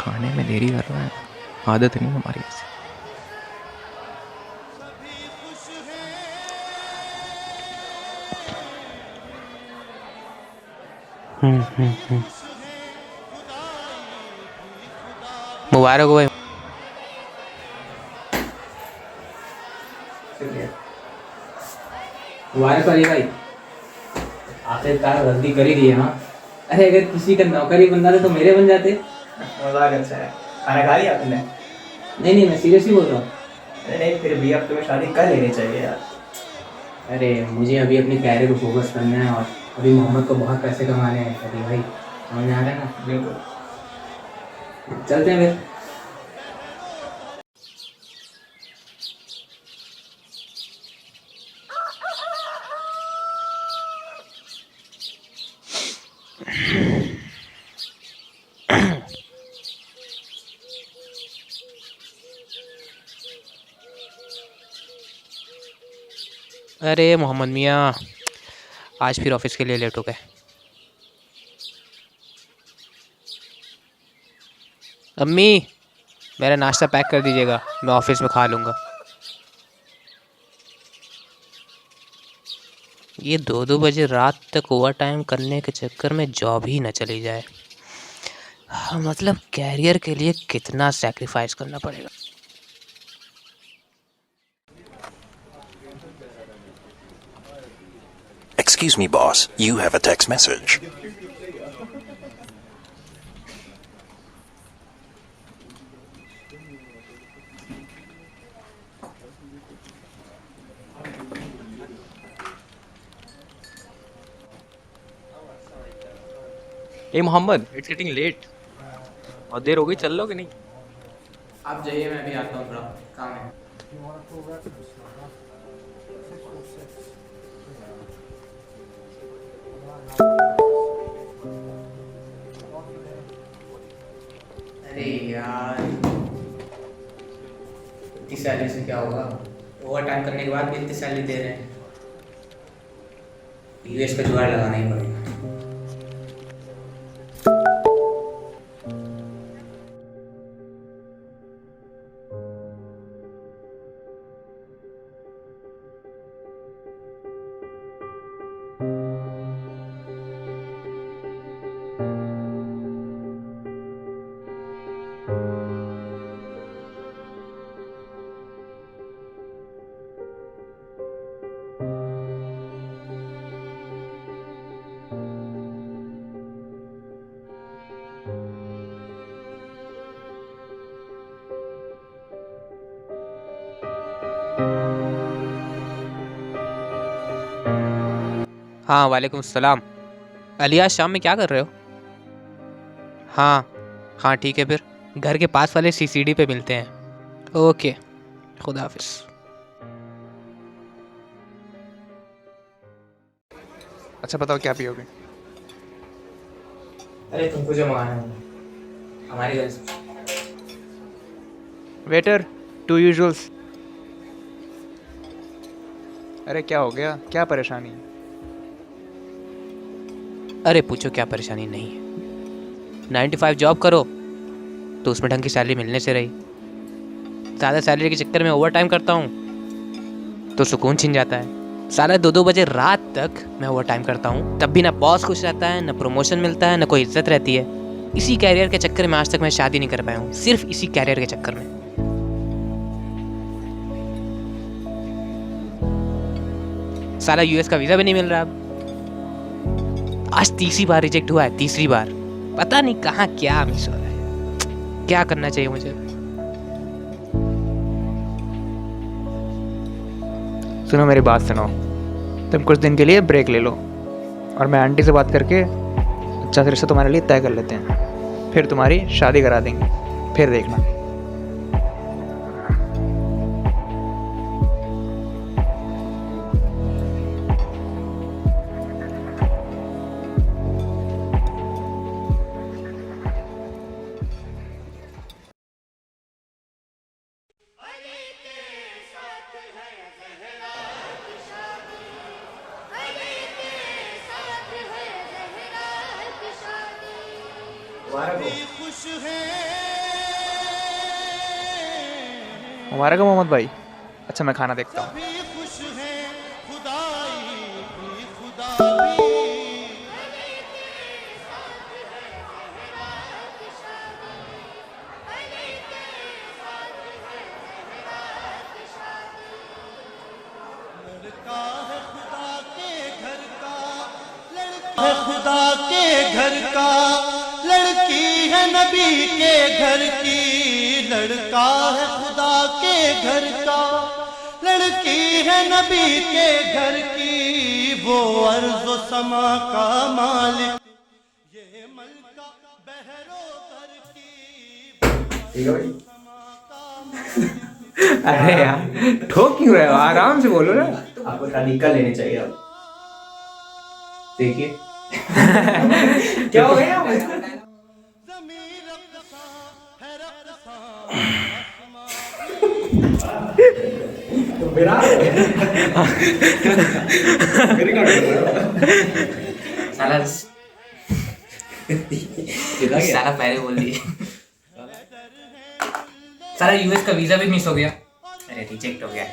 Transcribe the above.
खाने में देरी कर रहा है, आदत नहीं हमारी ऐसी। मुबारक हो भाई। मुबारक वाली भाई, आखिरकार गलती कर ही दी है ना। अरे अगर किसी का नौकरी बनना था तो मेरे बन जाते। मजाक अच्छा है। खाना खा लिया आपने? नहीं नहीं, मैं सीरियसली बोल रहा हूँ। अरे नहीं, फिर भी अब तुम्हें शादी कर लेनी चाहिए यार। अरे मुझे अभी अपनी कैरियर को फोकस करना है और अभी मोहम्मद को बहुत पैसे कमाने हैं अभी भाई, समझ में आ रहा है ना। बिल्कुल। चलते हैं फिर। अरे मोहम्मद मियाँ, आज फिर ऑफिस के लिए लेट हो गए। अम्मी, मेरा नाश्ता पैक कर दीजिएगा, मैं ऑफिस में खा लूँगा। ये 2-2 बजे रात तक ओवर टाइम करने के चक्कर में जॉब ही न चली जाए। हाँ, मतलब कैरियर के लिए कितना सैक्रिफाइस करना पड़ेगा। Excuse me, boss. You have a text message. ए मोहम्मद, इट्स गेटिंग लेट। और देर हो गई, चल लो कि नहीं? आप जाइए, मैं अभी आता हूँ, थोड़ा काम है। अरे यार, इतनी सैलरी से क्या होगा? ओवर टाइम करने के बाद भी इतनी सैलरी दे रहे हैं। यूएस का जुगाड़ लगाना ही पड़ेगा। हाँ, वालेकुम सलाम। अली, आज शाम में क्या कर रहे हो? हाँ हाँ, ठीक है, फिर घर के पास वाले सीसीडी पे मिलते हैं। ओके, खुदा हाफिज। अच्छा बताओ क्या पियोगे? अरे तुमको जो मंगाना है हमारी घर से। वेटर, 2 यूजुअल्स। अरे क्या हो गया, क्या परेशानी है? अरे पूछो क्या परेशानी नहीं है। 9 to 5 जॉब करो तो उसमें ढंग की सैलरी मिलने से रही। ज़्यादा सैलरी के चक्कर में ओवर टाइम करता हूँ तो सुकून छिन जाता है। साला 2-2 बजे रात तक मैं ओवर टाइम करता हूँ, तब भी ना बॉस खुश रहता है, ना प्रमोशन मिलता है, ना कोई इज्जत रहती है। इसी कैरियर के चक्कर में आज तक मैं शादी नहीं कर पाया हूँ, सिर्फ इसी कैरियर के चक्कर में। साला यूएस का वीज़ा भी नहीं मिल रहा अब। आज तीसरी बार रिजेक्ट हुआ है, तीसरी बार। पता नहीं कहाँ क्या मिस हो रहा है। क्या करना चाहिए मुझे? सुनो मेरी बात सुनो, तुम कुछ दिन के लिए ब्रेक ले लो और मैं आंटी से बात करके अच्छा सा रिश्ता तुम्हारे लिए तय कर लेते हैं, फिर तुम्हारी शादी करा देंगे, फिर देखना। मुबारक हो। खुश है मुबारक हो मोहम्मद भाई। अच्छा मैं खाना देखता हूँ। है खुदा के घर का, लड़की है नबी के घर की। लड़का है खुदा के घर का, लड़की है नबी के घर की। वो अर्ज़ समा का मालिक, ये मलका बहरो घर की। ठीक है भाई। अरे यार ठोक क्यों रहे हो, आराम से बोलो ना। आपको शादी कर लेनी चाहिए अब। देखिए क्या हो गया? साला साला पहले बोल दिए। साला यूएस का वीजा भी मिस हो गया। अरे रिजेक्ट हो गया।